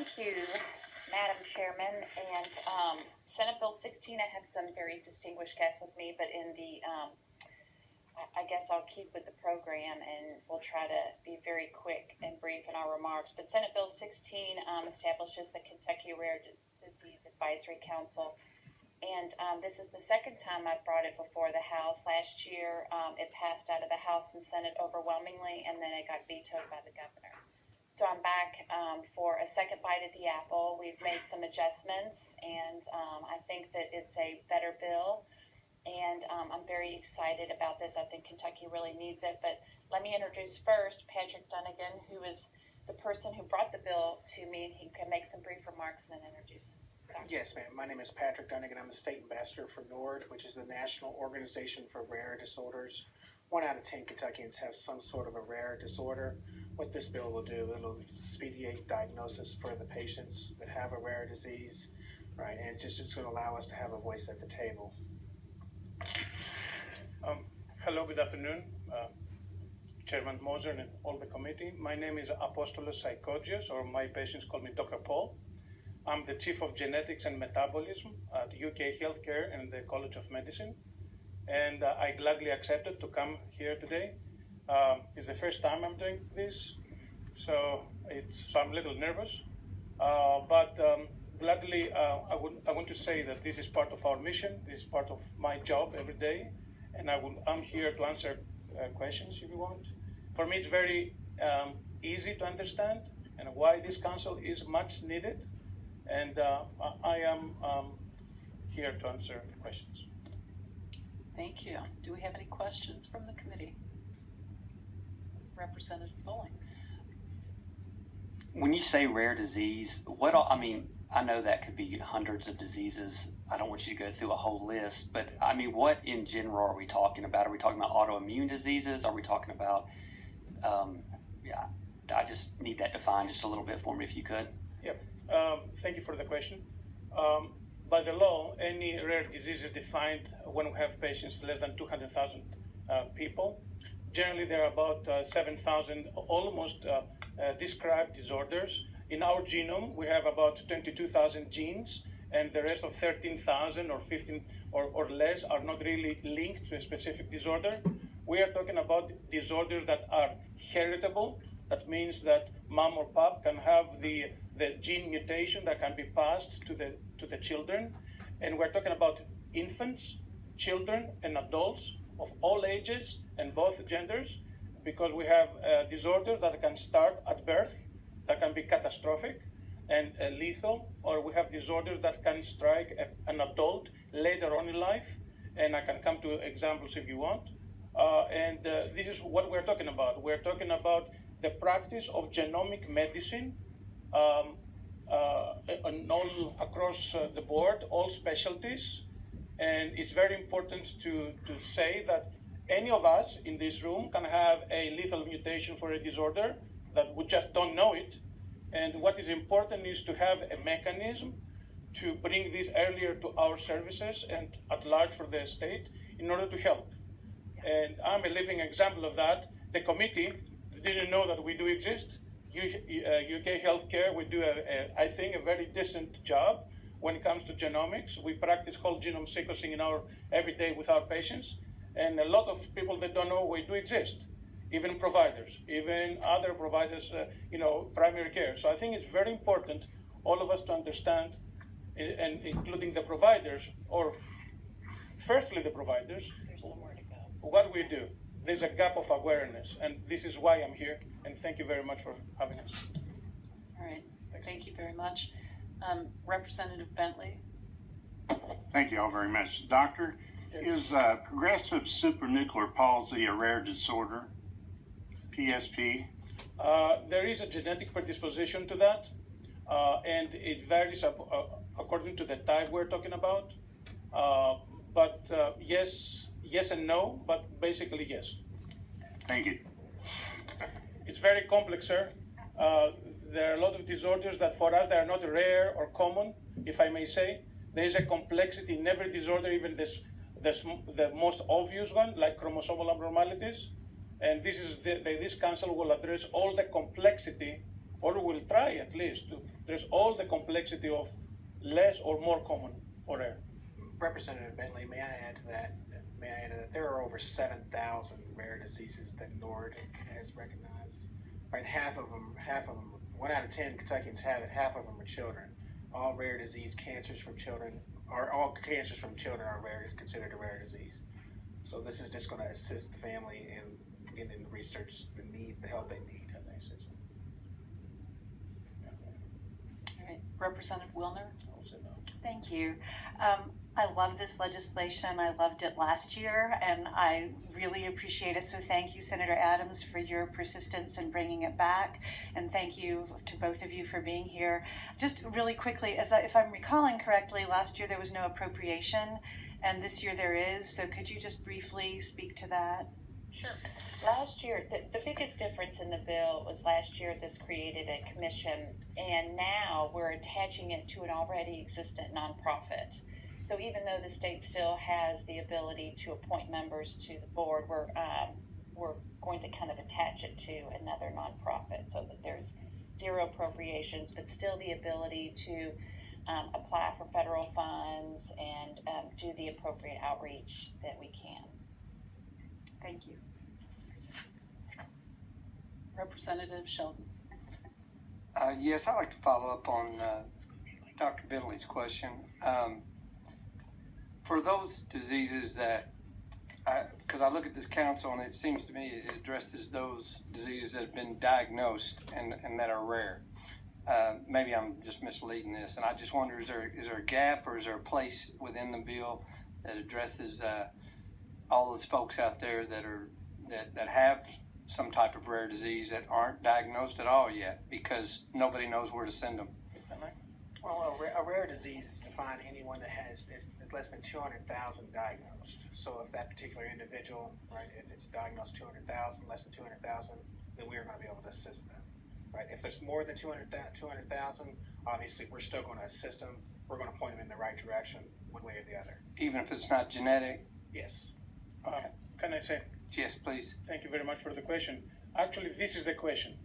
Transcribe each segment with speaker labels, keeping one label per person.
Speaker 1: Thank you, Madam Chairman. And Senate Bill 16, I have some very distinguished guests with me, but in the, I guess I'll keep with the program and we'll try to be very quick and brief in our remarks. But Senate Bill 16 establishes the Kentucky Rare Disease Advisory Council. And this is the second time I've brought it before the House. Last year, it passed out of the House and Senate overwhelmingly, and then it got vetoed by the governor. So I'm back for a second bite at the apple. We've made some adjustments, and I think that it's a better bill. And I'm very excited about this. I think Kentucky really needs it. But let me introduce first Patrick Dunnigan, who is the person who brought the bill to me. He can make some brief remarks and then introduce.
Speaker 2: Yes, ma'am. My name is Patrick Dunnigan. I'm the state ambassador for NORD, which is the National Organization for Rare Disorders. 1 out of 10 Kentuckians have some sort of a rare disorder. What this bill will do, it'll expedite diagnosis for the patients that have a rare disease, right? And it's going to allow us to have a voice at the table.
Speaker 3: Hello, good afternoon, Chairman Moser and all the committee. My name is Apostolos Psychodios, or my patients call me Dr. Paul. I'm the Chief of Genetics and Metabolism at UK Healthcare and the College of Medicine. And I gladly accepted to come here today. It's the first time I'm doing this, so I'm a little nervous. But gladly, I want to say that this is part of our mission. This is part of my job every day. And I'm here to answer questions if you want. For me, it's very easy to understand and why this council is much needed. And I am here to answer questions.
Speaker 4: Thank you. Do we have any questions from the committee? Representative Bowling.
Speaker 5: When you say rare disease, I know that could be hundreds of diseases. I don't want you to go through a whole list, but I mean, what in general are we talking about? Are we talking about autoimmune diseases? Are we talking about, I just need that defined just a little bit for me if you could.
Speaker 3: Yep. Thank you for the question. By the law, any rare disease is defined when we have patients less than 200,000 people. Generally, there are about 7,000 almost described disorders. In our genome, we have about 22,000 genes, and the rest of 13,000 or 15 or less are not really linked to a specific disorder. We are talking about disorders that are heritable. That means that mom or pop can have the gene mutation that can be passed to the children. And we're talking about infants, children, and adults of all ages and both genders, because we have disorders that can start at birth, that can be catastrophic and lethal, or we have disorders that can strike an adult later on in life. And I can come to examples if you want. This is what we're talking about. We're talking about the practice of genomic medicine all across the board, all specialties. And it's very important to say that any of us in this room can have a lethal mutation for a disorder that we just don't know it. And what is important is to have a mechanism to bring this earlier to our services and at large for the state in order to help. And I'm a living example of that. The committee didn't know that we do exist. UK Healthcare, we do, I think, a very decent job when it comes to genomics. We practice whole genome sequencing in our every day with our patients. And a lot of people that don't know we do exist, even providers, even other providers, primary care. So I think it's very important, all of us to understand, and including the providers, or firstly the providers, what we do. There's a gap of awareness, and this is why I'm here, and thank you very much for having us.
Speaker 4: All right, thank you very much. Representative Bentley.
Speaker 6: Thank you all very much. Doctor, is progressive supranuclear palsy a rare disorder, PSP?
Speaker 3: There is a genetic predisposition to that, and it varies according to the type we're talking about, but yes and no, but basically yes.
Speaker 6: Thank you.
Speaker 3: It's very complex, sir. There are a lot of disorders that for us they are not rare or common, if I may say. There is a complexity in every disorder, even the most obvious one, like chromosomal abnormalities. And this council will address all the complexity or we'll try at least to. There's all the complexity of less or more common or rare.
Speaker 2: Representative Bentley, may I add to that? May I add to that? There are over 7,000 rare diseases that NORD has recognized. Right, half of them, 1 out of 10 Kentuckians have it. Half of them are children. All rare disease cancers from children, all cancers from children are considered a rare disease. So this is just going to assist the family in getting the research, the help they need.
Speaker 4: All right, Representative Wilner.
Speaker 7: Thank you. I love this legislation. I loved it last year, and I really appreciate it. So thank you, Senator Adams, for your persistence in bringing it back, and thank you to both of you for being here. Just really quickly, if I'm recalling correctly, last year there was no appropriation, and this year there is. So could you just briefly speak to that?
Speaker 1: Sure. Last year, the biggest difference in the bill was last year this created a commission, and now we're attaching it to an already existent nonprofit. So even though the state still has the ability to appoint members to the board, we're going to kind of attach it to another nonprofit so that there's zero appropriations, but still the ability to apply for federal funds and do the appropriate outreach that we can.
Speaker 7: Thank you.
Speaker 4: Representative Sheldon.
Speaker 8: Yes, I'd like to follow up on Dr. Bentley's question. For those diseases that, because I look at this council and it seems to me it addresses those diseases that have been diagnosed and that are rare. Maybe I'm just misleading this, and I just wonder, is there a gap or is there a place within the bill that addresses all those folks out there that have some type of rare disease that aren't diagnosed at all yet because nobody knows where to send them?
Speaker 2: Well, a rare disease is defined anyone that is less than 200,000 diagnosed. So if that particular individual, right, if it's diagnosed 200,000, less than 200,000, then we're going to be able to assist them. Right? If there's more than 200,000, obviously we're still going to assist them. We're going to point them in the right direction, one way or the other.
Speaker 8: Even if it's not genetic?
Speaker 2: Yes.
Speaker 3: Okay. Can I say?
Speaker 8: Yes, please.
Speaker 3: Thank you very much for the question. Actually, this is the question: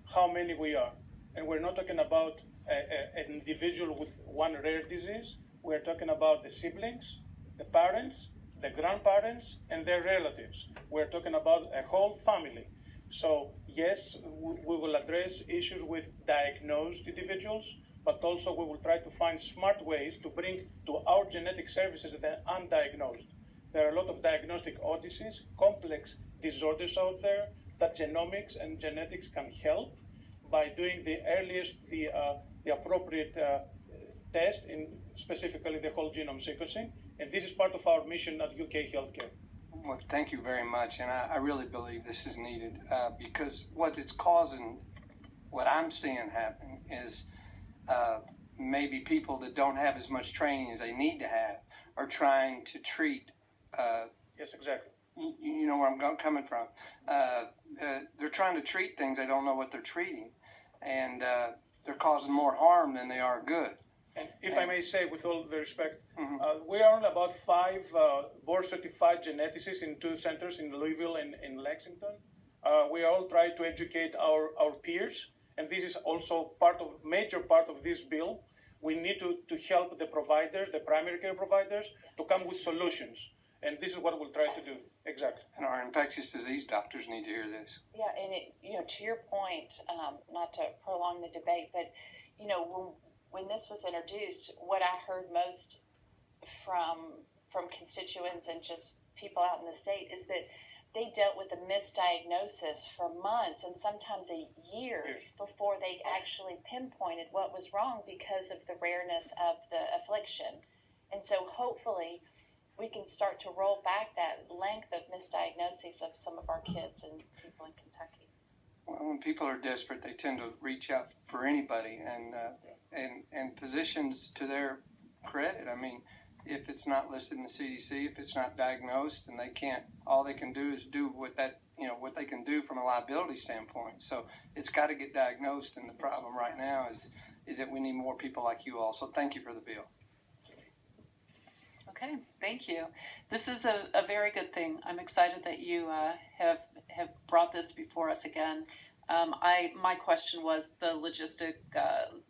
Speaker 3: how many we are, and we're not talking about an individual with one rare disease. We're talking about the siblings, the parents, the grandparents, and their relatives. We're talking about a whole family. So yes, we will address issues with diagnosed individuals, but also we will try to find smart ways to bring to our genetic services the undiagnosed. There are a lot of diagnostic odysseys, complex disorders out there that genomics and genetics can help by doing the earliest, the appropriate test in specifically the whole genome sequencing. And this is part of our mission at UK Healthcare.
Speaker 8: Well, thank you very much, and I really believe this is needed because what it's causing, what I'm seeing happen is maybe people that don't have as much training as they need to have are trying to treat.
Speaker 3: Yes, exactly.
Speaker 8: You know where I'm coming from. They're trying to treat things they don't know what they're treating, and they're causing more harm than they are good.
Speaker 3: And if I may say, with all the respect, we are on about 5 board-certified geneticists in 2 centers in Louisville and in Lexington. We all try to educate our peers, and this is also major part of this bill. We need to help the providers, the primary care providers, to come with solutions. And this is what we'll try to do. Exactly.
Speaker 8: And our infectious disease doctors need to hear this.
Speaker 1: Yeah, and to your point, not to prolong the debate, but when this was introduced, what I heard most from constituents and just people out in the state is that they dealt with a misdiagnosis for months and sometimes years before they actually pinpointed what was wrong because of the rareness of the affliction. And so hopefully we can start to roll back that length of misdiagnosis of some of our kids and people in Kentucky.
Speaker 8: Well, when people are desperate, they tend to reach out for anybody, and physicians, to their credit, I mean, if it's not listed in the CDC, if it's not diagnosed, and all they can do is do what they can do from a liability standpoint. So it's got to get diagnosed, and the problem right now is that we need more people like you all. So thank you for the bill.
Speaker 4: Okay, thank you. This is a very good thing. I'm excited that you have brought this before us again. My question was the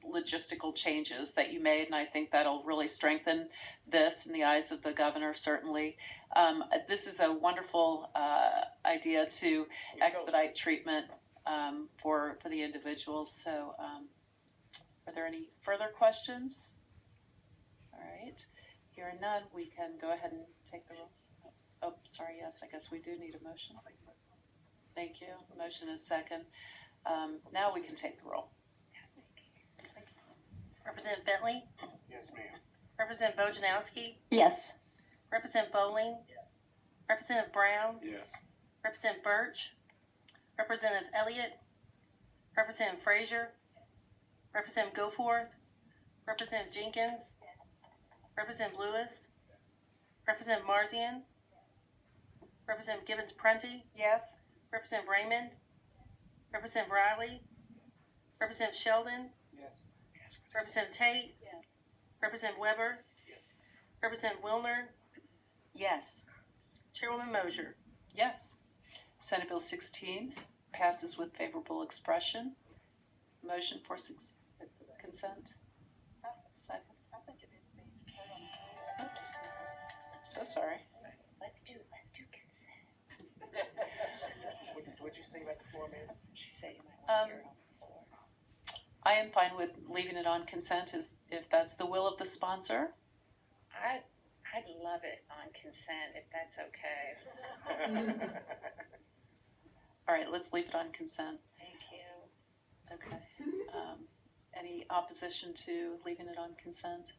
Speaker 4: logistical changes that you made, and I think that'll really strengthen this in the eyes of the governor, certainly. This is a wonderful idea to expedite treatment for the individuals. So are there any further questions? All right. Hearing none, we can go ahead and take the roll. Oh, sorry, yes, I guess we do need a motion. Thank you. Motion is second. Now we can take the roll.
Speaker 9: Representative Bentley?
Speaker 6: Yes, ma'am.
Speaker 9: Representative Bojanowski?
Speaker 7: Yes.
Speaker 9: Representative Bowling?
Speaker 6: Yes.
Speaker 9: Representative Brown?
Speaker 6: Yes.
Speaker 9: Representative Birch? Representative Elliott? Representative Frazier? Representative Goforth? Representative Jenkins? Representative Lewis? Representative Marzian? Representative Gibbons-Prunty?
Speaker 7: Yes.
Speaker 9: Representative Raymond? Representative Riley? Representative Sheldon?
Speaker 6: Yes.
Speaker 9: Representative Tate?
Speaker 7: Yes.
Speaker 9: Representative Weber? Representative Wilner?
Speaker 7: Yes.
Speaker 9: Chairwoman Mosier?
Speaker 4: Yes. Senate Bill 16 passes with favorable expression. Motion for consent. Second. Oops. So sorry.
Speaker 1: Let's do consent.
Speaker 2: What'd you say about the floor, ma'am?
Speaker 1: She said you might want to hear it on the floor.
Speaker 4: I am fine with leaving it on consent if that's the will of the sponsor.
Speaker 1: I'd love it on consent if that's okay.
Speaker 4: All right, let's leave it on consent.
Speaker 1: Thank you.
Speaker 4: Okay. Any opposition to leaving it on consent?